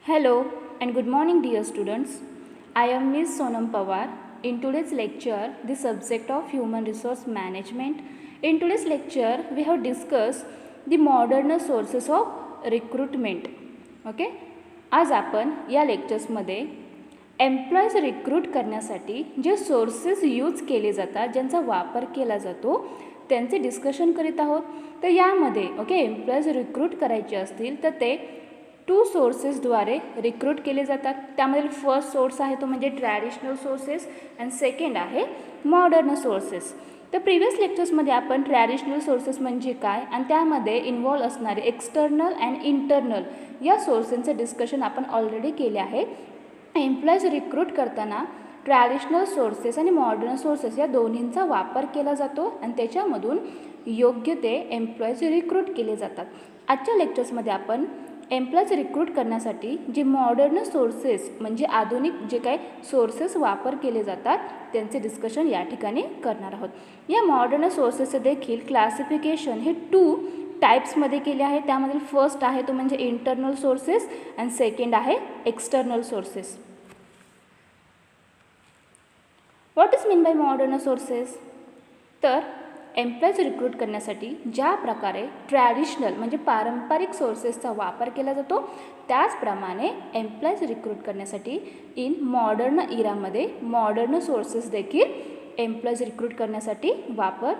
Hello and good morning, dear students. I am Ms. Sonam Pawar. In today's lecture, the subject of human resource management. In today's lecture, we have discussed the modern sources of recruitment. Okay? आज आपण या लेक्चर्समध्ये employees recruit करण्यासाठी जे sources use केले जातात, ज्यांचा वापर केला जातो, त्यांचे डिस्कशन करीत आहोत. तर यामध्ये एम्प्लॉईज रिक्रूट करायचे असतील तर ते 2 सोर्सेसद्वारे रिक्रूट केले जातात. त्यामधील फर्स्ट सोर्स आहे तो म्हणजे ट्रॅडिशनल सोर्सेस अँड सेकंड आहे मॉडर्न सोर्सेस. तर प्रिव्हियस लेक्चर्समध्ये आपण ट्रॅडिशनल सोर्सेस म्हणजे काय आणि त्यामध्ये इन्व्हॉल्व असणारे एक्सटर्नल अँड इंटरनल या सोर्सेसचे डिस्कशन आपण ऑलरेडी केले आहे. एम्प्लॉईज रिक्रूट करताना ट्रॅडिशनल सोर्सेस आणि मॉडर्न सोर्सेस या दोन्हींचा वापर केला जातो आणि त्याच्यामधून योग्य ते एम्प्लॉईज रिक्रूट केले जातात. आजच्या लेक्चर्समध्ये आपण एम्प्लॉईज रिक्रूट करण्यासाठी जे मॉडर्न सोर्सेस म्हणजे आधुनिक जे काही सोर्सेस वापर केले जातात त्यांचे डिस्कशन या ठिकाणी करणार आहोत. या मॉडर्न सोर्सेसचे देखील क्लासिफिकेशन हे 2 टाईप्समध्ये केले आहे. त्यामधील फर्स्ट आहे तो म्हणजे इंटरनल सोर्सेस अँड सेकंड आहे external sources. What is mean bye modern sources? तर एम्प्लॉईज रिक्रूट करण्यासाठी ज्या प्रकारे ट्रॅडिशनल म्हणजे पारंपरिक सोर्सेसचा वापर केला जातो त्याचप्रमाणे एम्प्लॉईज रिक्रूट करण्यासाठी इन मॉडर्न इरामध्ये मॉडर्न सोर्सेस देखील एम्प्लॉईज रिक्रूट करण्यासाठी वापर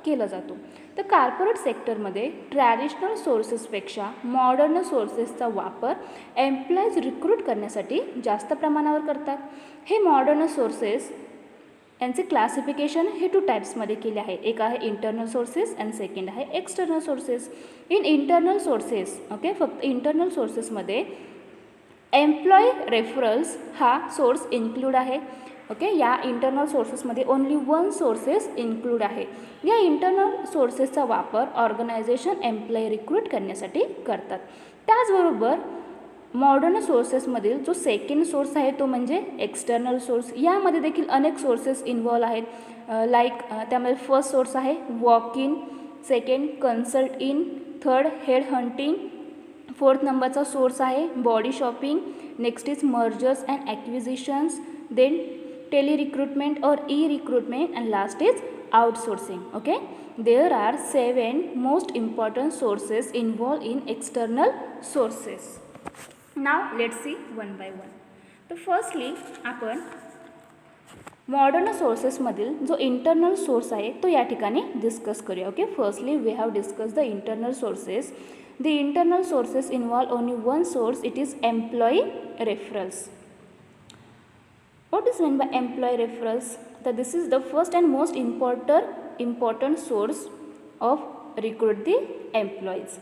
केला जातो. तर कॉर्पोरेट सेक्टरमध्ये ट्रॅडिशनल सोर्सेसपेक्षा मॉडर्न सोर्सेसचा वापर एम्प्लॉईज रिक्रूट करण्यासाठी जास्त प्रमाणावर करतात. हे मॉडर्न सोर्सेस यांचे क्लासिफिकेशन हे 2 टाईप्समध्ये केले आहे. एक आहे इंटरनल सोर्सेस अँड सेकंड आहे external sources. In internal sources फक्त इंटरनल सोर्सेसमध्ये एम्प्लॉई रेफरल्स हा सोर्स इन्क्लूड आहे. या इंटरनल सोर्सेसमध्ये ओन्ली 1 सोर्सेस इन्क्लूड आहे. या इंटरनल सोर्सेसचा वापर ऑर्गनायझेशन एम्प्लॉई रिक्रूट करण्यासाठी करतात. त्याचबरोबर मॉडर्न सोर्सेसमधील जो सेकंड सोर्स आहे तो म्हणजे एक्सटर्नल सोर्स. यामध्ये देखील अनेक सोर्सेस इन्व्हॉल्व आहेत. त्यामध्ये फर्स्ट सोर्स आहे walk in, second consult in, third head hunting, fourth नंबरचा सोर्स आहे body shopping, next is mergers and acquisitions, then tele recruitment और e recruitment and last is outsourcing. There are 7 most important sources involved in external sources. Now let's see one by one. तर firstly आपण modern सोर्सेसमधील जो internal source आहे तो या ठिकाणी discuss करूया. Firstly we have discuss the internal sources. The internal sources involve only 1 source, it is employee referrals. What is meant by employee referrals? That this is the first and most important source of recruit the employees.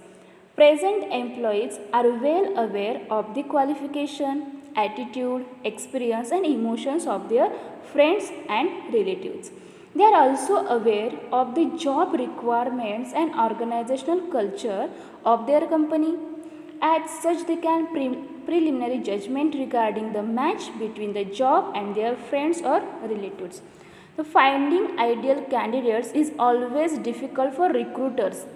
Present employees are well aware of the qualification, attitude, experience and emotions of their friends and relatives. They are also aware of the job requirements and organizational culture of their company. As such, they can preliminary judgment regarding the match between the job and their friends or relatives. So finding ideal candidates is always difficult for recruiters.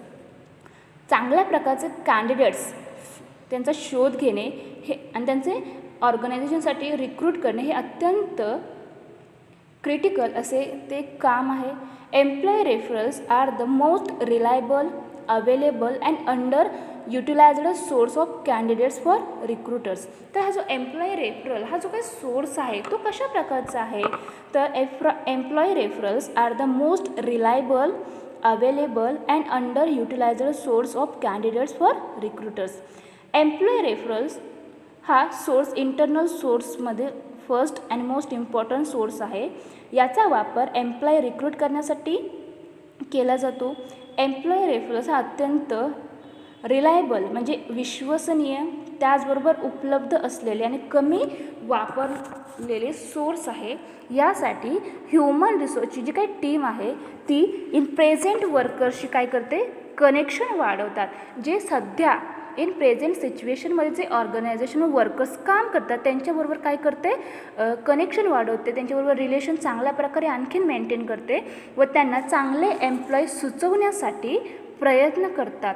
चांगल्या प्रकारचे candidates त्यांचा शोध घेणे हे आणि त्यांचे ऑर्गनायझेशनसाठी recruit करणे हे अत्यंत क्रिटिकल असे ते काम आहे. Employee referrals are the most reliable, available and underutilized source of candidates for recruiters. तर हा जो एम्प्लॉई रेफरल हा जो काही सोर्स आहे तो कशा प्रकारचा आहे? तर employee referrals are the most reliable, available and underutilized source of candidates for recruiters. Employee referrals हा सोर्स इंटरनल सोर्समध्ये first and most important source आहे. याचा वापर एम्प्लॉई रिक्रूट करण्यासाठी केला जातो. एम्प्लॉई रेफरल्स हा अत्यंत रिलायबल म्हणजे विश्वसनीय, त्याचबरोबर उपलब्ध असलेले आणि कमी वापरलेले सोर्स आहे. यासाठी ह्युमन रिसोर्सची जी काही टीम आहे ती इन प्रेझेंट वर्कर्सशी काय करते, कनेक्शन वाढवतात. जे सध्या इन प्रेझेंट सिच्युएशनमध्ये जे ऑर्गनायझेशन वर्कर्स काम करतात त्यांच्याबरोबर काय करते, कनेक्शन वाढवते, त्यांच्याबरोबर रिलेशन चांगल्या प्रकारे आणखीन मेंटेन करते व त्यांना चांगले एम्प्लॉई सुचवण्यासाठी प्रयत्न करतात.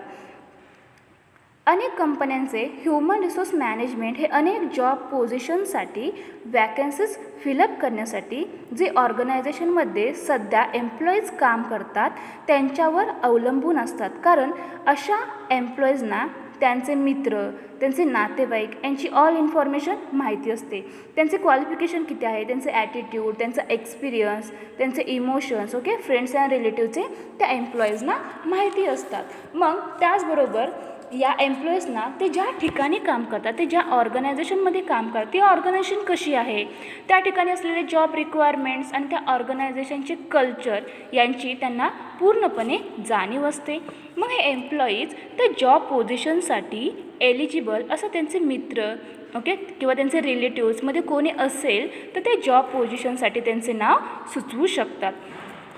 अनेक कंपन्यांचे ह्युमन रिसोर्स मॅनेजमेंट हे अनेक जॉब पोझिशनसाठी वॅकन्सीज फिलअप करण्यासाठी जे ऑर्गनायझेशनमध्ये सध्या एम्प्लॉईज काम करतात त्यांच्यावर अवलंबून असतात. कारण अशा एम्प्लॉईजना त्यांचे मित्र, त्यांचे नातेवाईक यांची ऑल इन्फॉर्मेशन माहिती असते. त्यांचे क्वालिफिकेशन किती आहे, त्यांचे ॲटिट्यूड, त्यांचा एक्सपिरियन्स, त्यांचे इमोशन्स, ओके, फ्रेंड्स अँड रिलेटिव्हचे त्या एम्प्लॉईजना माहिती असतात. मग त्याचबरोबर या एम्प्लॉईजना ते ज्या ठिकाणी काम करतात, ते ज्या ऑर्गनायझेशनमध्ये काम करतात, ती ऑर्गनायझेशन कशी आहे, त्या ठिकाणी असलेले जॉब रिक्वायरमेंट्स आणि त्या ऑर्गनायझेशनचे कल्चर यांची त्यांना पूर्णपणे जाणीव असते. मग हे एम्प्लॉईज त्या जॉब पोझिशनसाठी एलिजिबल असं त्यांचे मित्र, ओके, किंवा त्यांचे रिलेटिव्समध्ये कोणी असेल तर ते जॉब पोझिशनसाठी त्यांचे नाव सुचवू शकतात.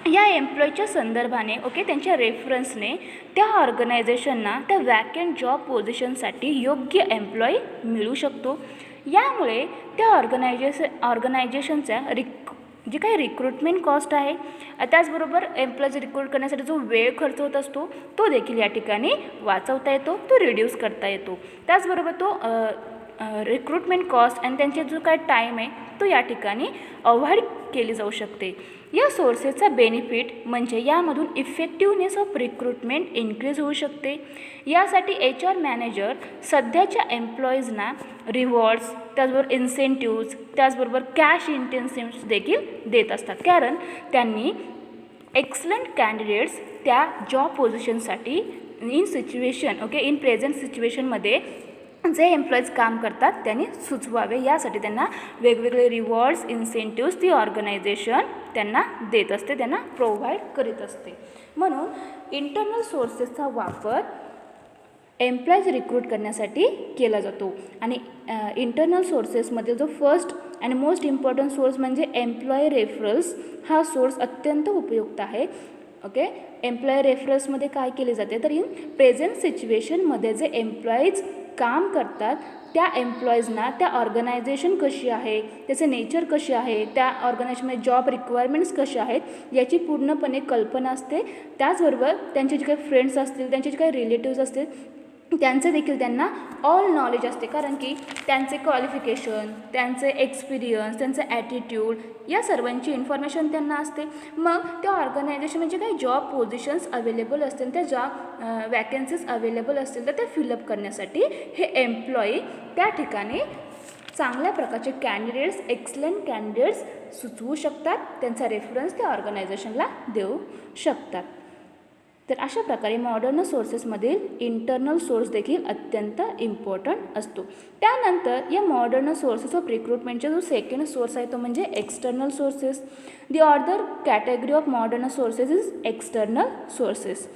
या एम्प्लॉईच्या संदर्भाने, ओके, त्यांच्या रेफरन्सने त्या ऑर्गनायझेशनना त्या वॅकंट जॉब पोझिशनसाठी योग्य एम्प्लॉई मिळू शकतो. यामुळे त्या ऑर्गनायझेशनच्या जी काही रिक्रुटमेंट कॉस्ट आहे, त्याचबरोबर एम्प्लॉईज रिक्रूट करण्यासाठी जो वेळ खर्च होत असतो तो देखील या ठिकाणी वाचवता येतो, तो रिड्यूस करता येतो. त्याचबरोबर तो रिक्रुटमेंट कॉस्ट आणि त्यांचे जो काय टाईम आहे तो या ठिकाणी अवॉइड केली जाऊ शकते. या सोर्सेसचा बेनिफिट म्हणजे यामधून इफेक्टिवनेस ऑफ रिक्रुटमेंट इन्क्रीज होऊ शकते. यासाठी HR मॅनेजर सध्याच्या एम्प्लॉईजना रिवॉर्ड्स, त्याचबरोबर इन्सेंटिव्ज, त्याचबरोबर कॅश इन्सेंटिव्स देखील देत असतात. कारण त्यांनी एक्सलंट कॅन्डिडेट्स त्या जॉब पोझिशनसाठी in situation, okay, in present सिच्युएशनमध्ये जे एम्प्लॉईज काम करतात त्यांनी सुचवावे. यासाठी त्यांना वेगवेगळे रिवॉर्ड्स, इन्सेंटिव्स ती ऑर्गनायझेशन त्यांना देत असते, त्यांना प्रोव्हाइड करीत असते. म्हणून इंटरनल सोर्सेसचा वापर एम्प्लॉईज रिक्रूट करण्यासाठी केला जातो. आणि इंटरनल सोर्सेसमध्ये जो फर्स्ट आणि मोस्ट इम्पॉर्टंट सोर्स म्हणजे एम्प्लॉई रेफरल्स हा सोर्स अत्यंत उपयुक्त आहे. ओके, एम्प्लॉई रेफरल्समध्ये काय केले जाते तर इन प्रेझेंट सिच्युएशनमध्ये जे एम्प्लॉईज काम करतात त्या एम्प्लॉईजना त्या ऑर्गनायझेशन कशी आहे, त्याचे नेचर कसे आहे, त्या ऑर्गनायझेशनमध्ये जॉब रिक्वायरमेंट्स कशा आहेत याची पूर्णपणे कल्पना असते. त्याचबरोबर त्यांचे जे काही फ्रेंड्स असतील, त्यांचे जे काही रिलेटिव्ज असतील त्यांचे देखील त्यांना ऑल नॉलेज असते. कारण की त्यांचे क्वालिफिकेशन, त्यांचे एक्सपिरियन्स, त्यांचं ॲटिट्यूड या सर्वांची इन्फॉर्मेशन त्यांना असते. मग त्या ऑर्गनायझेशनमध्ये काही जॉब पोझिशन्स अवेलेबल असतील, त्या जॉब वॅकन्सीज अवेलेबल असतील तर ते फिलअप करण्यासाठी हे एम्प्लॉई त्या ठिकाणी चांगल्या प्रकारचे कॅन्डिडेट्स, एक्सलंट कॅन्डिडेट्स सुचवू शकतात. त्यांचा रेफरन्स त्या ऑर्गनायझेशनला देऊ शकतात. तर अशा प्रकारे मॉडर्न सोर्सेसमधील इंटरनल सोर्स देखील अत्यंत इम्पॉर्टंट असतो. त्यानंतर या मॉडर्न सोर्सेस ऑफ रिक्रुटमेंटचा जो सेकंड सोर्स आहे तो म्हणजे external sources. The other category of modern sources is external sources.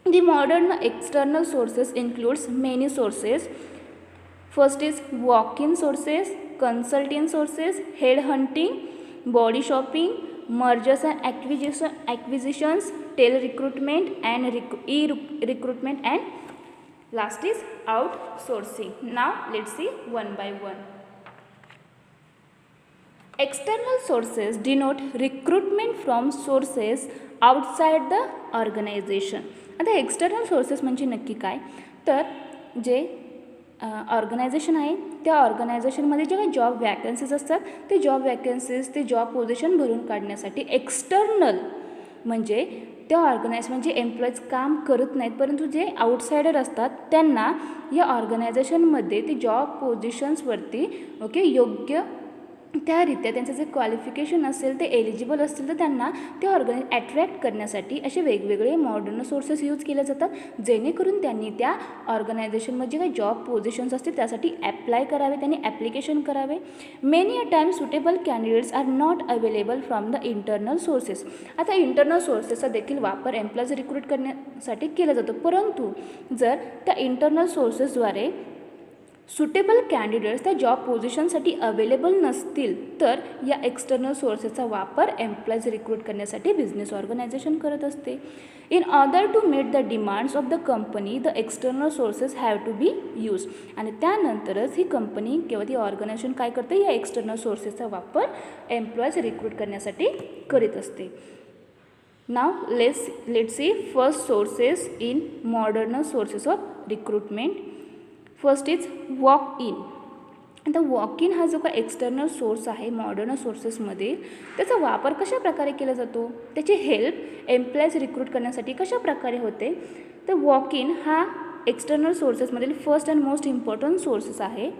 The modern external sources includes many sources. First is walk-in sources, consulting sources, headhunting, body shopping, mergers and acquisitions, tele-recruitment and e-recruitment, and last is outsourcing. Now let's see one by one. External sources denote recruitment from sources outside the organization. आता external sources म्हणजे नक्की काय तर जे organisation आहे त्या ऑर्गनायझेशनमध्ये जे काही जॉब वॅकन्सीज असतात ते जॉब वॅकन्सीज, ते जॉब पोझिशन भरून काढण्यासाठी एक्सटर्नल म्हणजे त्या ऑर्गनायझेशन जे एम्प्लॉईज काम करत नाहीत परंतु जे आउटसायडर असतात त्यांना या ऑर्गनायझेशनमध्ये ते जॉब पोझिशन्सवरती, ओके, योग्य त्यारित्या त्यांचं जे क्वालिफिकेशन असेल ते एलिजिबल असतील तर त्यांना ते ॲट्रॅक्ट करण्यासाठी असे वेगवेगळे मॉडर्न सोर्सेस यूज केले जातात जेणेकरून त्यांनी त्या ऑर्गनायझेशनमध्ये जे काही जॉब पोझिशन्स असतील त्यासाठी ॲप्लाय करावे, त्यांनी ॲप्लिकेशन करावे. Many a time suitable candidates are not available from the internal sources. आता इंटरनल सोर्सेसचा देखील वापर एम्प्लॉईज रिक्रूट करण्यासाठी केला जातो परंतु जर त्या इंटरनल सोर्सेसद्वारे सुटेबल कॅन्डिडेट्स त्या जॉब पोझिशनसाठी अवेलेबल नसतील तर या एक्सटर्नल सोर्सेसचा वापर एम्प्लॉईज रिक्रूट करण्यासाठी बिझनेस ऑर्गनायझेशन करत असते. In order to meet the demands of the company the external sources have to be use. आणि त्यानंतरच ही कंपनी किंवा ती ऑर्गनायझेशन काय करते या एक्सटर्नल सोर्सेसचा वापर एम्प्लॉईज रिक्रूट करण्यासाठी करीत असते. Now let's see first sources in modern sources of recruitment. First is walk in. आता वॉक इन हा जो काही एक्सटर्नल सोर्स आहे मॉडर्न सोर्सेसमध्ये, त्याचा वापर कशा प्रकारे केला जातो, त्याची हेल्प एम्प्लॉईज रिक्रूट करण्यासाठी कशा प्रकारे होते. तर वॉक इन हा एक्सटर्नल सोर्सेसमधील first and most important sources आहे.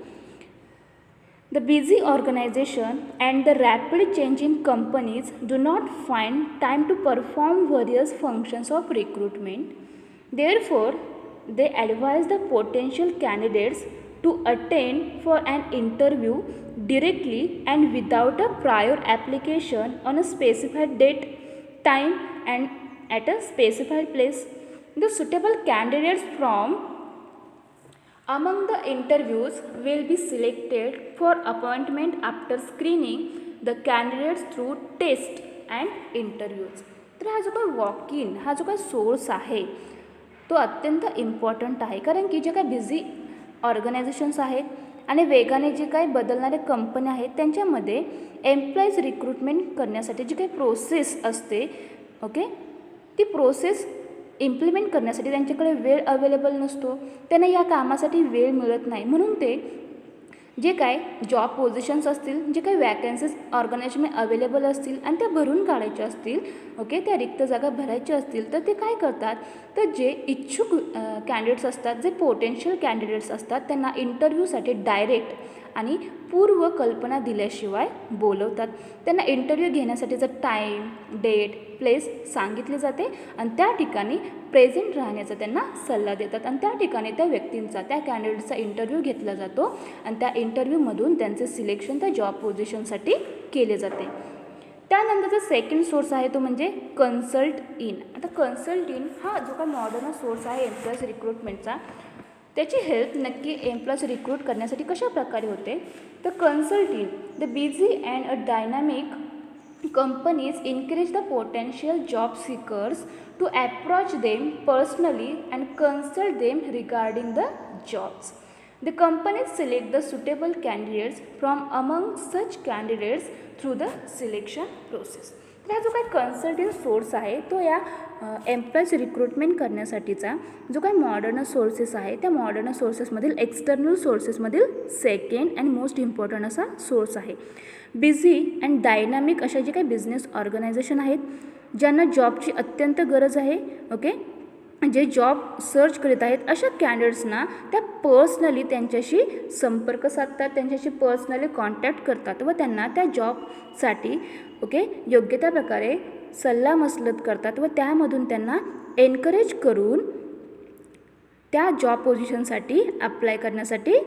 The busy organization and the rapid changing companies do not find time to perform various functions of recruitment. Therefore, they advise the potential candidates to attend for an interview directly and without a prior application on a specified date, time, and at a specified place. The suitable candidates from among the interviews will be selected for appointment after screening the candidates through test and interviews. तर हा जो काही walk in हा जो काही source आहे तो अत्यंत इम्पॉर्टंट आहे, कारण की जे काही बिझी ऑर्गनायझेशन्स आहेत आणि वेगाने जे काही बदलणारे कंपनी आहेत त्यांच्यामध्ये एम्प्लॉईज रिक्रुटमेंट करण्यासाठी जी काही प्रोसेस असते, ओके, ती प्रोसेस इम्प्लिमेंट करण्यासाठी त्यांच्याकडे वेळ अवेलेबल नसतो, त्यांना या कामासाठी वेळ मिळत नाही. म्हणून ते जे काय जॉब पोझिशन्स असतील, जे काही वॅकन्सीज ऑर्गनायझेशनमध्ये अवेलेबल असतील आणि त्या भरून काढायच्या असतील, ओके, त्या रिक्त जागा भरायच्या असतील, तर ते काय करतात, तर जे इच्छुक कॅन्डिडेट्स असतात, जे पोटेन्शियल कॅन्डिडेट्स असतात, त्यांना इंटरव्ह्यूसाठी डायरेक्ट आणि पूर्व कल्पना दिल्याशिवाय बोलवतात. त्यांना इंटरव्ह्यू घेण्यासाठीचं टाईम, डेट, प्लेस सांगितले जाते आणि त्या ठिकाणी प्रेझेंट राहण्याचा त्यांना सल्ला देतात आणि त्या ठिकाणी त्या व्यक्तींचा, त्या कॅन्डिडेटचा इंटरव्ह्यू घेतला जातो आणि त्या इंटरव्ह्यूमधून त्यांचे सिलेक्शन त्या जॉब पोझिशनसाठी केले जाते. त्यानंतरचा सेकंड सोर्स आहे तो म्हणजे कन्सल्ट इन. आता कन्सल्ट इन हा जो काही मॉडर्न सोर्स आहे एम्प्लॉईज रिक्रुटमेंटचा, त्याची हेल्प नक्की एम्प्लॉईज रिक्रूट करण्यासाठी कशा प्रकारे होते, तर consult in the busy and a dynamic companies encourage the potential job seekers to approach them personally and consult them regarding the jobs. The companies select the suitable candidates from among such candidates through the selection process. तर हा जो काही consulting source आहे तो या employees recruitment करण्यासाठीचा जो काही मॉडर्न सोर्सेस आहे त्या मॉडर्न सोर्सेसमधील एक्सटर्नल सोर्सेसमधील सेकंड अँड मोस्ट इम्पॉर्टंट असा सोर्स आहे. बिझी अँड डायनामिक अशा जे काही बिझनेस ऑर्गनायझेशन आहेत ज्यांना जॉबची अत्यंत गरज आहे, ओके, जे जॉब सर्च करीत आहेत अशा कॅन्डिडेट्सना त्या पर्सनली त्यांच्याशी संपर्क साधतात, त्यांच्याशी पर्सनली कॉन्टॅक्ट करतात व त्यांना त्या जॉबसाठी, ओके, योग्य त्या प्रकारे सल्लामसलत करतात व त्यामधून त्यांना एनकरेज करून त्या जॉब पोझिशनसाठी अप्लाय करण्यासाठी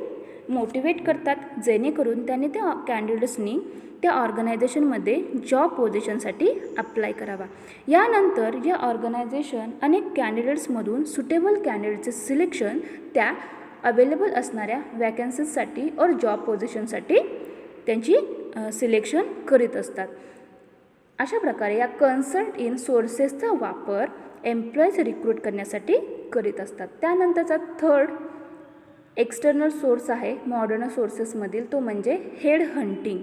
मोटिवेट करतात, जेणेकरून त्यांनी त्या कॅन्डिडेट्सनी त्या ऑर्गनायझेशनमध्ये जॉब पोझिशनसाठी अप्लाय करावा. यानंतर या ऑर्गनायझेशन अनेक कॅन्डिडेट्समधून सुटेबल कॅन्डिडेटचे सिलेक्शन त्या अवेलेबल असणाऱ्या वॅकन्सीजसाठी और जॉब पोझिशनसाठी त्यांची सिलेक्शन करीत असतात. अशा प्रकारे या कन्सल्ट इन सोर्सेसचा वापर एम्प्लॉईज रिक्रूट करण्यासाठी करीत असतात. त्यानंतरचा थर्ड एक्सटर्नल सोर्स आहे मॉडर्न सोर्सेसमधील तो म्हणजे head hunting.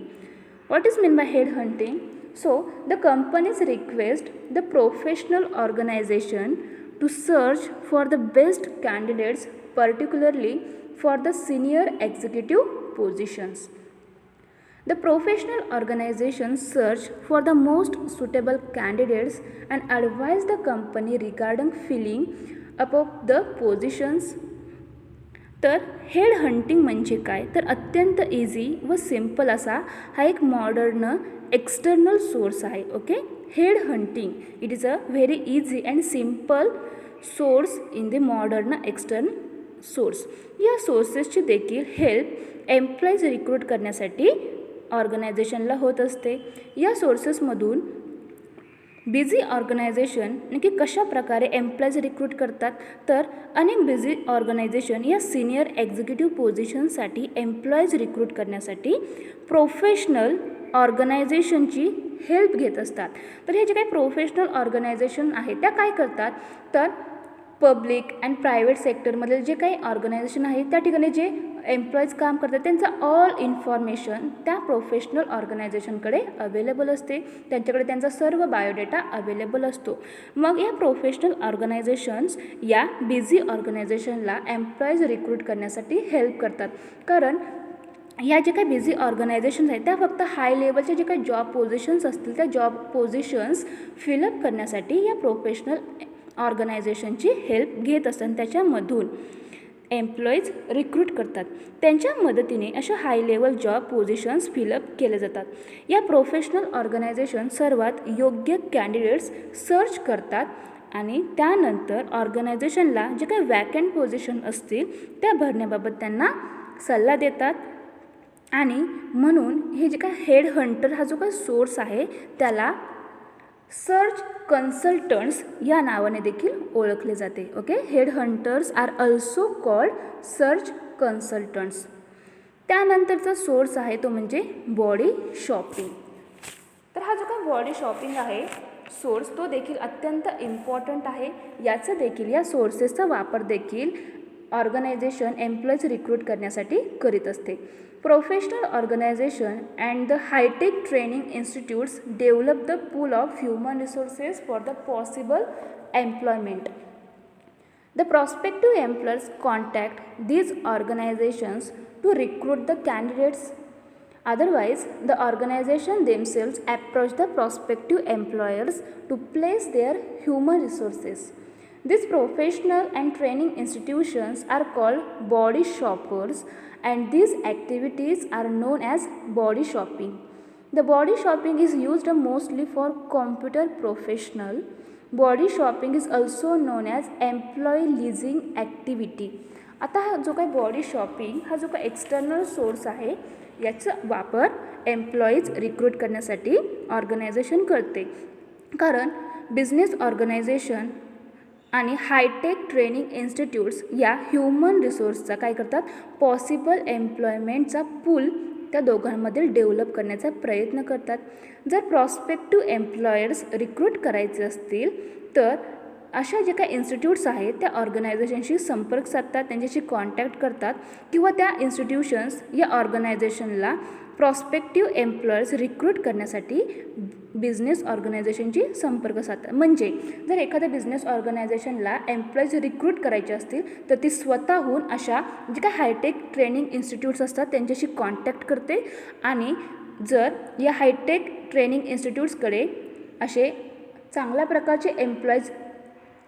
What is mean by head hunting? So the companies request the professional organization to search for the best candidates particularly for the senior executive positions. The professional organizations search for the most suitable candidates and advise the company regarding filling up of the positions. तर head hunting म्हणजे काय, तर अत्यंत easy व simple असा हा एक modern external source आहे. Okay, head hunting it is a very easy and simple source in the modern external source. या सोर्सेसची देखील हेल्प एम्प्लॉईज रिक्रूट करण्यासाठी ऑर्गनायझेशनला होत असते. या सोर्सेसमधून बिझी ऑर्गनायझेशन नक्की कशा प्रकारे एम्प्लॉईज रिक्रूट करतात, तर अनेक बिझी ऑर्गनायझेशन या सिनियर एक्झिक्युटिव्ह पोझिशनसाठी एम्प्लॉईज रिक्रूट करण्यासाठी प्रोफेशनल ऑर्गनायझेशनची हेल्प घेत असतात. तर हे जे काही प्रोफेशनल ऑर्गनायझेशन आहे त्या काय करतात, तर पब्लिक अँड प्रायव्हेट सेक्टरमधील जे काही ऑर्गनायझेशन आहे त्या ठिकाणी जे एम्प्लॉईज काम करतात त्यांचं ऑल इन्फॉर्मेशन त्या प्रोफेशनल ऑर्गनायझेशनकडे अवेलेबल असते. त्यांच्याकडे त्यांचा सर्व बायोडेटा अवेलेबल असतो. मग या प्रोफेशनल ऑर्गनायझेशन्स या बिझी ऑर्गनायझेशनला एम्प्लॉईज रिक्रूट करण्यासाठी हेल्प करतात. कारण या जे काही बिझी ऑर्गनायझेशन्स आहेत त्या फक्त हाय लेवलचे जे काही जॉब पोझिशन्स असतील त्या जॉब पोझिशन्स फिलअप करण्यासाठी या प्रोफेशनल ऑर्गनायझेशनची हेल्प घेत असतात. त्याच्यामधून एम्प्लॉईज रिक्रूट करतात. त्यांच्या मदतीने अशा high level job positions fill up केले जातात. या प्रोफेशनल ऑर्गनायझेशन सर्वात योग्य कॅन्डिडेट्स सर्च करतात आणि त्यानंतर ऑर्गनायझेशनला जे काही वॅकंट पोझिशन असतील त्या भरण्याबाबत त्यांना सल्ला देतात. आणि म्हणून हे जे काय हेड हंटर हा जो काही सोर्स आहे त्याला सर्च कन्सल्टंट्स या नावाने देखील ओळखले जाते. Okay, head hunters are also called search consultants. त्यानंतरचा सोर्स आहे तो म्हणजे बॉडी शॉपिंग. तर हा जो काही बॉडी शॉपिंग आहे सोर्स तो देखील अत्यंत इम्पॉर्टंट आहे. याचं देखील या सोर्सेसचा वापर देखील ऑर्गनायझेशन एम्प्लॉईज रिक्रूट करण्यासाठी करीत असते. Professional organization and the hi-tech training institutes develop the pool of human resources for the possible employment. The prospective employers contact these organizations to recruit the candidates. Otherwise, the organization themselves approach the prospective employers to place their human resources. These professional and training institutions are called body shoppers, and these activities are known as body shopping. The body shopping is used mostly for computer professional. Body shopping is also known as employee leasing activity. आता हा जो काही body shopping हा जो काही external source आहे याचा वापर एम्प्लॉईज रिक्रूट करण्यासाठी ऑर्गनायझेशन करते. कारण बिझनेस ऑर्गनायझेशन आणि हायटेक ट्रेनिंग इन्स्टिट्यूट्स या ह्युमन रिसोर्सचा काय करतात पॉसिबल एम्प्लॉयमेंटचा पूल त्या दोघांमधील डेव्हलप करण्याचा प्रयत्न करतात. जर प्रॉस्पेक्टिव्ह एम्प्लॉयर्स रिक्रूट करायचे असतील तर अशा जे काही इन्स्टिट्यूट्स आहेत त्या ऑर्गनायझेशनशी संपर्क साधतात, त्यांच्याशी कॉन्टॅक्ट करतात किंवा त्या इन्स्टिट्यूशन्स या ऑर्गनायझेशनला प्रॉस्पेक्टिव्ह एम्प्लॉयर्स रिक्रूट करण्यासाठी बिझनेस ऑर्गनायझेशनशी संपर्क साधतात. म्हणजे जर एखाद्या बिझनेस ऑर्गनायझेशनला एम्प्लॉईज रिक्रूट करायचे असतील तर ती स्वतःहून अशा जे काही हायटेक ट्रेनिंग इन्स्टिट्यूट्स असतात त्यांच्याशी कॉन्टॅक्ट करते. आणि जर या हायटेक ट्रेनिंग इन्स्टिट्यूट्सकडे असे चांगल्या प्रकारचे एम्प्लॉईज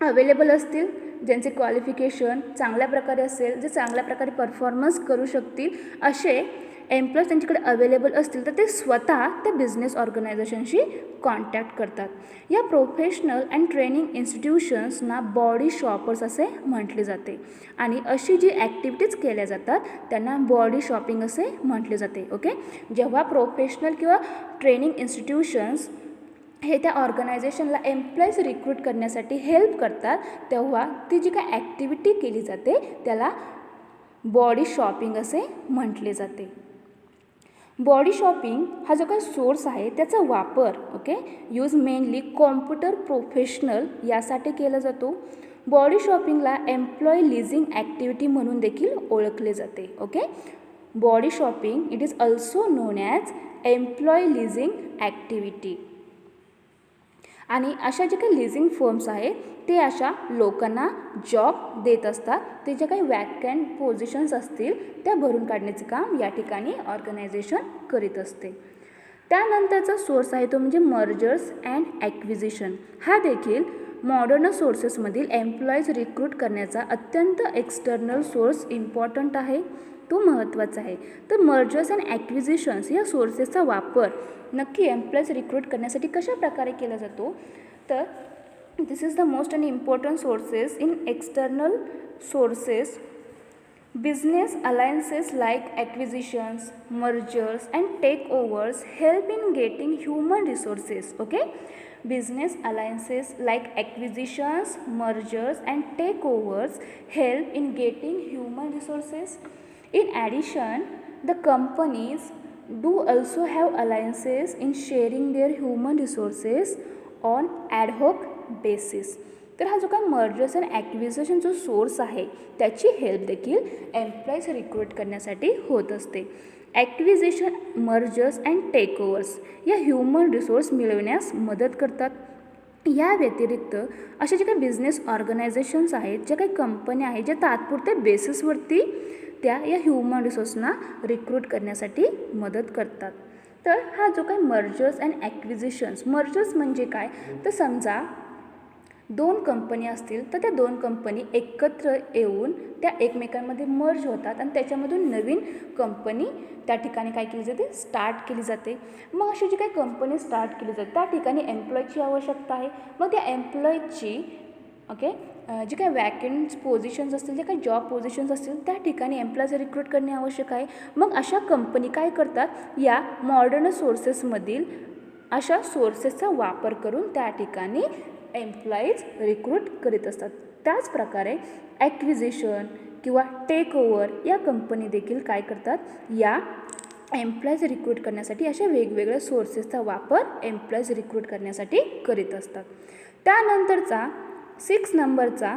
अवेलेबल असतील ज्यांचे क्वालिफिकेशन चांगल्या प्रकारे असेल, जे चांगल्या प्रकारे परफॉर्मन्स करू शकतील असे एम्प्लॉईज त्यांच्याकडे अवेलेबल असतील तर ते स्वतः त्या बिझनेस ऑर्गनायझेशनशी कॉन्टॅक्ट करतात. या प्रोफेशनल अँड ट्रेनिंग इन्स्टिट्यूशन्सना बॉडी शॉपर्स असे म्हटले जाते. आणि अशी जी ॲक्टिव्हिटीज केल्या जातात त्यांना बॉडी शॉपिंग असे म्हटले जाते. ओके, जेव्हा प्रोफेशनल किंवा ट्रेनिंग इन्स्टिट्यूशन्स हे त्या ऑर्गनायझेशनला एम्प्लॉईज रिक्रूट करण्यासाठी हेल्प करतात तेव्हा ती जी काय ॲक्टिव्हिटी केली जाते त्याला बॉडी शॉपिंग असे म्हटले जाते. बॉडी शॉपिंग हा जो काही सोर्स आहे त्याचा वापर यूज मेनली कॉम्प्युटर प्रोफेशनल यासाठी केला जातो. बॉडी शॉपिंगला एम्प्लॉई लिझिंग ॲक्टिव्हिटी म्हणून देखील ओळखले जाते. Body shopping it is also known as employee leasing activity. आणि अशा जे काही लिझिंग फर्म्स आहेत ते अशा लोकांना जॉब देत असतात. ते जे काही वॅकंट पोझिशन्स असतील त्या भरून काढण्याचे काम या ठिकाणी ऑर्गनायझेशन करीत असते. त्यानंतरचा सोर्स आहे तो म्हणजे मर्जर्स अँड ॲक्विजिशन. हा देखील मॉडर्न सोर्सेसमधील एम्प्लॉईज रिक्रूट करण्याचा अत्यंत एक्सटर्नल सोर्स इम्पॉर्टंट आहे, तो महत्त्वाचा आहे. तर मर्जर्स अँड ॲक्विजिशन्स या सोर्सेसचा वापर नक्की एम्प्लॉईज रिक्रूट करण्यासाठी कशा प्रकारे केला जातो तर this is the most and important sources in external sources. Business alliances like acquisitions, mergers and takeovers help in getting human resources. Business alliances like acquisitions, mergers and takeovers help in getting human resources. In addition, the companies do also have alliances in sharing their human resources on ad hoc basis. तर हा जो काय mergers and acquisition जो source आहे त्याची help देखील employees recruit करण्यासाठी होत असते. ॲक्विजिशन, मर्जर्स अँड टेकओव्हर्स या ह्युमन रिसोर्स मिळवण्यास मदत करतात. या व्यतिरिक्त अशा जे काही बिझनेस ऑर्गनायझेशन्स आहेत, ज्या काही कंपन्या आहेत, ज्या तात्पुरत्या बेसिसवरती त्या या ह्युमन रिसोर्सना रिक्रूट करण्यासाठी मदत करतात. तर हा जो काही मर्जर्स अँड ॲक्विजिशन्स, मर्जर्स म्हणजे काय, तर समजा 2 कंपनी असतील तर त्या 2 कंपनी एकत्र येऊन त्या एकमेकांमध्ये मर्ज होतात आणि त्याच्यामधून नवीन कंपनी त्या ठिकाणी काय केली जाते, स्टार्ट केली जाते. मग अशी जी काही कंपनी स्टार्ट केली जाते त्या ठिकाणी एम्प्लॉयची आवश्यकता आहे. मग त्या एम्प्लॉयची जी काही वॅकंट पोझिशन्स असतील, जे काही जॉब पोझिशन्स असतील त्या ठिकाणी एम्प्लॉयज रिक्रूट करणे आवश्यक आहे. मग अशा कंपनी काय करतात, या मॉडर्न सोर्सेसमधील अशा सोर्सेसचा वापर करून त्या ठिकाणी एम्प्लॉईज रिक्रूट करीत असतात. त्याचप्रकारे ॲक्विजिशन किंवा टेकओव्हर या कंपनी देखील काय करतात, या एम्प्लॉईज रिक्रूट करण्यासाठी अशा वेगवेगळ्या सोर्सेसचा वापर एम्प्लॉईज रिक्रूट करण्यासाठी करीत असतात. त्यानंतरचा 6 नंबरचा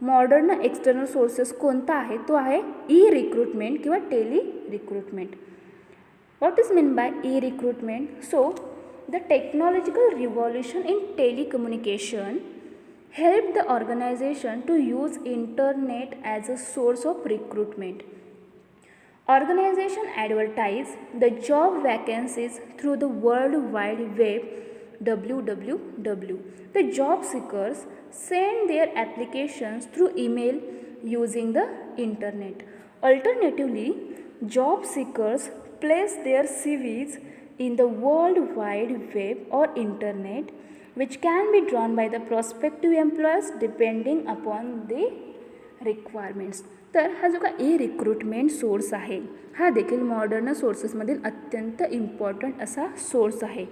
मॉडर्न एक्सटर्नल सोर्सेस कोणता आहे, तो आहे ई रिक्रूटमेंट किंवा tele recruitment. What is mean by E recruitment? So the technological revolution in telecommunication helped the organization to use internet as a source of recruitment. Organization advertise the job vacancies through the World Wide Web (WWW). The job seekers send their applications through email using the internet. Alternatively, job seekers place their CVs in the World Wide Web or internet, which can be drawn by the prospective employers depending upon the requirements. तर हा जो का E recruitment source आहे हा देखील modern सोर्सेसमधील अत्यंत important असा source आहे.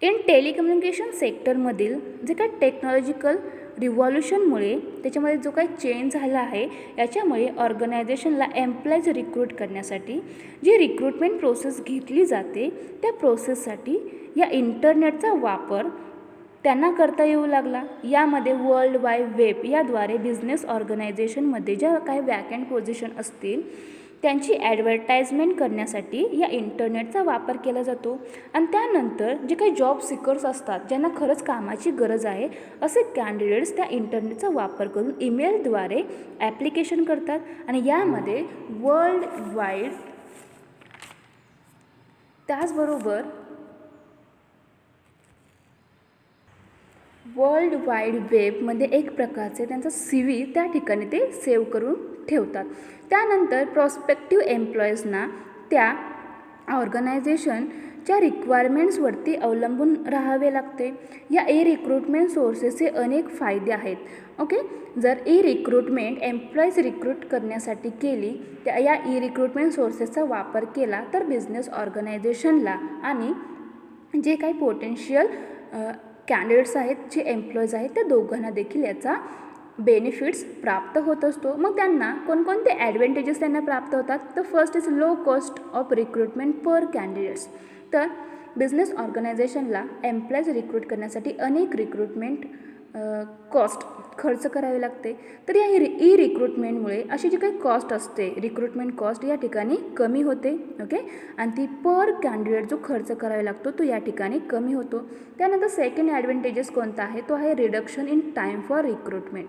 इन टेलिकम्युनिकेशन सेक्टरमधील जे काही टेक्नॉलॉजिकल रिव्हॉल्युशनमुळे त्याच्यामध्ये जो काही चेंज झाला आहे याच्यामुळे ऑर्गनायझेशनला एम्प्लॉईज रिक्रूट करण्यासाठी जी रिक्रूटमेंट प्रोसेस घेतली जाते त्या प्रोसेससाठी या इंटरनेटचा वापर त्यांना करता येऊ लागला. यामध्ये वर्ल्ड वाईड वेब याद्वारे बिझनेस ऑर्गनायझेशनमध्ये ज्या काही वॅकंट पोझिशन असतील त्यांची ॲडव्हर्टाइजमेंट करण्यासाठी या इंटरनेटचा वापर केला जातो. आणि त्यानंतर जे काही जॉब सिकर्स असतात ज्यांना खरंच कामाची गरज आहे असे कॅन्डिडेट्स त्या इंटरनेटचा वापर करून ईमेलद्वारे ॲप्लिकेशन करतात आणि यामध्ये वर्ल्ड वाईड वेबमध्ये एक प्रकारचे त्यांचा CV त्या ठिकाणी ते सेव्ह करून ठेवतात. त्यानंतर प्रॉस्पेक्टिव्ह एम्प्लॉईजना त्या ऑर्गनायझेशनच्या रिक्वायरमेंट्सवरती अवलंबून राहावे लागते. या ई रिक्रूटमेंट सोर्सेसचे अनेक फायदे आहेत. जर ई रिक्रूटमेंट एम्प्लॉईज रिक्रूट करण्यासाठी केली त्या या ई रिक्रूटमेंट सोर्सेसचा वापर केला तर बिझनेस ऑर्गनायझेशनला आणि जे काही पोटेन्शियल कॅन्डिडेट्स आहेत, जे एम्प्लॉईज आहेत, त्या दोघांना देखील याचा बेनिफिट्स प्राप्त होत असतो. मग त्यांना कोणकोणते ॲडव्हान्टेजेस त्यांना प्राप्त होतात, तर first is low cost of recruitment per candidates. तर बिझनेस ऑर्गनायझेशनला एम्प्लॉईज रिक्रूट करण्यासाठी अनेक रिक्रूटमेंट कॉस्ट खर्च करावे लागते. तर या ई रिक्रूटमेंटमुळे अशी जी काही कॉस्ट असते रिक्रूटमेंट कॉस्ट या ठिकाणी कमी होते. आणि ती पर कॅन्डिडेट जो खर्च करावा लागतो तो या ठिकाणी कमी होतो. त्यानंतर सेकंड ॲडव्हान्टेजेस कोणता आहे, तो आहे reduction in time for recruitment.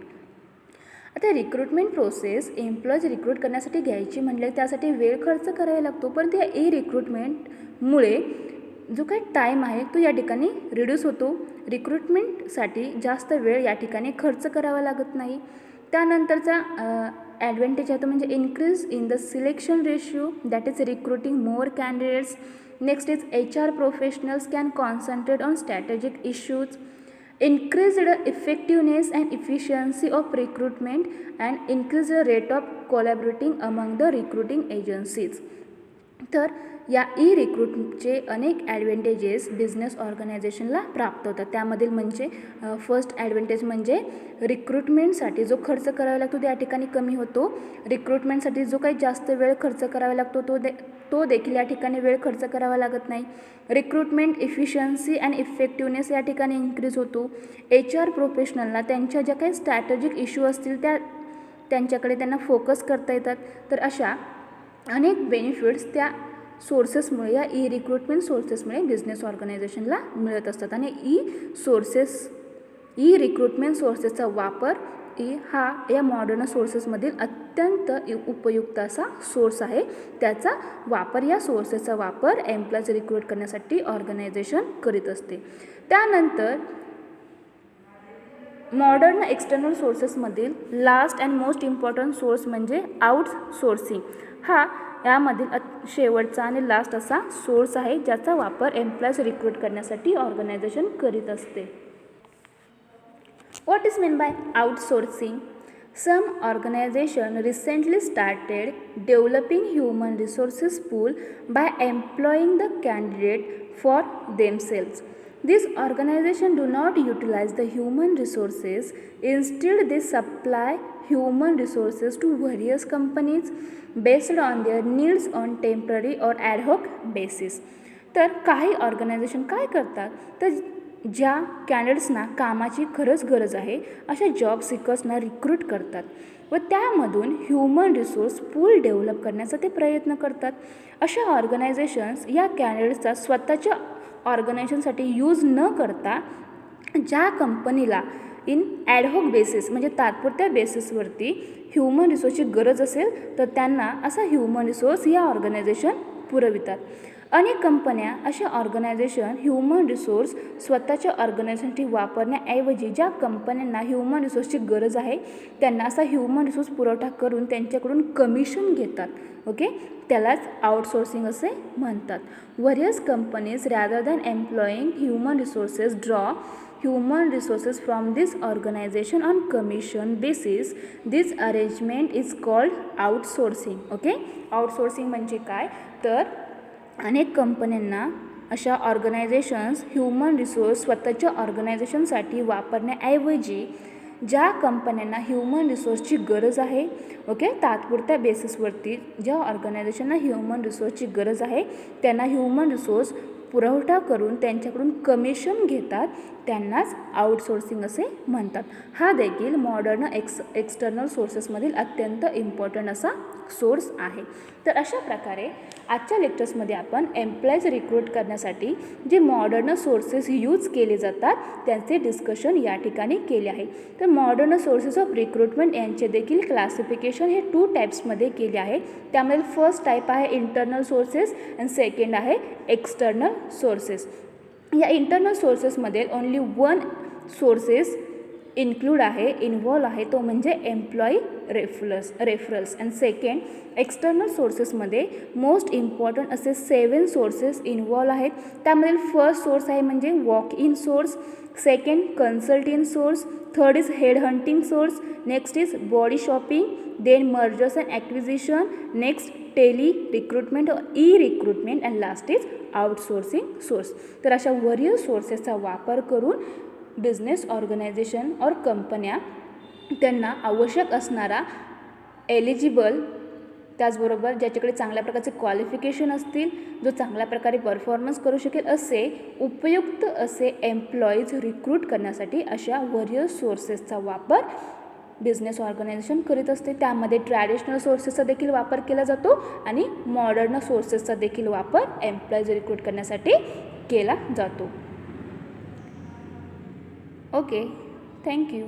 आता रिक्रूटमेंट प्रोसेस एम्प्लॉईज रिक्रूट करण्यासाठी घ्यायची म्हणले त्यासाठी वेळ खर्च करावा लागतो, परंतु या ई रिक्रूटमेंटमुळे जो काही टाईम आहे तो या ठिकाणी रिड्यूस होतो. रिक्रूटमेंटसाठी जास्त वेळ या ठिकाणी खर्च करावा लागत नाही. त्यानंतरचा ॲडव्हान्टेज आहे तो म्हणजे increase in the selection ratio, that is recruiting more candidates. Next is HR professionals can concentrate on strategic issues. Increased effectiveness and efficiency of recruitment and increase the rate of collaborating among the recruiting agencies. तर या E रिक्रूटचे अनेक advantages business ऑर्गनायझेशनला प्राप्त होतात. त्यामधील म्हणजे first advantage म्हणजे रिक्रुटमेंटसाठी जो खर्च करावा लागतो त्या ठिकाणी कमी होतो. रिक्रुटमेंटसाठी जो काही जास्त वेळ खर्च करावा लागतो तो देखील या ठिकाणी वेळ खर्च करावा लागत नाही. रिक्रुटमेंट इफिशियन्सी अँड इफेक्टिवनेस या ठिकाणी इन्क्रीज होतो. HR प्रोफेशनलला त्यांच्या ज्या काही स्ट्रॅटेजिक इश्यू असतील त्यांच्याकडे त्यांना फोकस करता येतात. तर अशा अनेक बेनिफिट्स त्या सोर्सेसमुळे या ई रिक्रुटमेंट सोर्सेसमुळे बिझनेस ऑर्गनायझेशनला मिळत असतात. आणि ई रिक्रुटमेंट सोर्सेसचा वापर हा या मॉडर्न सोर्सेसमधील अत्यंत उपयुक्त असा सोर्स आहे. त्याचा वापर या सोर्सेसचा वापर एम्प्लॉईज रिक्रूट करण्यासाठी ऑर्गनायझेशन करीत असते. त्यानंतर मॉडर्न एक्सटर्नल सोर्सेसमधील last and most important source म्हणजे आउटसोर्सिंग. हा यामधील शेवटचा आणि लास्ट असा सोर्स आहे ज्याचा वापर एम्प्लॉईज रिक्रूट करण्यासाठी ऑर्गनायझेशन करीत असते. What is meant by outsourcing? Some organization recently started developing human resources pool by employing the candidate for themselves. These organizations do not utilize the human resources. Instead, they supply human resources to various companies based on their needs on temporary or ad hoc basis. तर काही organisation काय करतात तर ज्या कॅन्डिडेट्सना कामाची खरंच गरज आहे अशा जॉब सिकर्सना रिक्रूट करतात व त्यामधून ह्युमन रिसोर्स पूल डेव्हलप करण्याचा ते प्रयत्न करतात. अशा ऑर्गनायझेशन्स या कॅन्डिडेट्सचा स्वतःच्या ऑर्गनायझेशनसाठी यूज न करता ज्या कंपनीला इन ॲडहॉक बेसिस म्हणजे तात्पुरत्या बेसिसवरती ह्युमन रिसोर्सची गरज असेल तर त्यांना असा ह्युमन रिसोर्स या ऑर्गनायझेशन पुरवितात. अनेक कंपन्या अशा ऑर्गनायझेशन ह्युमन रिसोर्स स्वतःच्या ऑर्गनायझेशनसाठी वापरण्याऐवजी ज्या कंपन्यांना ह्युमन रिसोर्सची गरज आहे त्यांना असा ह्युमन रिसोर्स पुरवठा करून त्यांच्याकडून कमिशन घेतात. ओके, त्यालाच आउटसोर्सिंग असे म्हणतात. Various companies rather than एम्प्लॉईंग human resources draw human resources from this organization on commission basis. This arrangement is called outsourcing. Okay, outsourcing म्हणजे काय तर अनेक कंपन्यांना अशा ऑर्गनायझेशन्स ह्युमन रिसोर्स स्वतःच्या ऑर्गनायझेशनसाठी वापरण्याऐवजी ज्या कंपन्यांना ह्युमन रिसोर्सची गरज आहे ओके तात्पुरत्या बेसिसवरती ज्या ऑर्गनायझेशनना ह्युमन रिसोर्सची गरज आहे त्यांना ह्युमन रिसोर्स पुरवठा करून त्यांच्याकडून कमिशन घेतात त्यांनाच आउटसोर्सिंग असे म्हणतात. हा देखील मॉडर्न एक्सटर्नल सोर्सेसमधील अत्यंत इम्पॉर्टंट असा सोर्स आहे. तर अशा प्रकारे आजच्या लेक्चर्समध्ये आपण एम्प्लॉईज रिक्रूट करण्यासाठी जे मॉडर्न सोर्सेस यूज केले जातात त्यांचे डिस्कशन या ठिकाणी केले आहे. तर मॉडर्न सोर्सेस ऑफ रिक्रुटमेंट यांचे देखील क्लासिफिकेशन हे 2 टाईप्समध्ये केले आहे. त्यामध्ये फर्स्ट टाईप आहे इंटरनल सोर्सेस आणि सेकंड आहे एक्सटर्नल सोर्सेस. या इंटरनल सोर्सेसमध्ये ओन्ली 1 सोर्सेस इन्व्हॉल्व आहे तो म्हणजे employee referrals and second external सोर्सेसमध्ये मोस्ट इम्पॉर्टंट असे 7 सोर्सेस इन्व्हॉल्व आहेत. त्यामधील फर्स्ट सोर्स आहे म्हणजे walk in source, second consulting source, third is head hunting source, next is body shopping, then mergers and acquisition, next tele recruitment E recruitment and last is outsourcing source. तर अशा वरील सोर्सेसचा वापर करून business organisation और कंपन्या त्यांना आवश्यक असणारा एलिजिबल त्याचबरोबर ज्याच्याकडे चांगल्या प्रकारचे क्वालिफिकेशन असतील जो चांगल्या प्रकारे परफॉर्मन्स करू शकेल असे उपयुक्त असे एम्प्लॉईज रिक्रूट करण्यासाठी अशा वरील सोर्सेसचा वापर बिझनेस ऑर्गनायझेशन करीत असते. त्यामध्ये ट्रॅडिशनल सोर्सेसचा देखील वापर केला जातो आणि मॉडर्न सोर्सेसचा देखील वापर एम्प्लॉईज रिक्रूट करण्यासाठी केला जातो. Okay, thank you.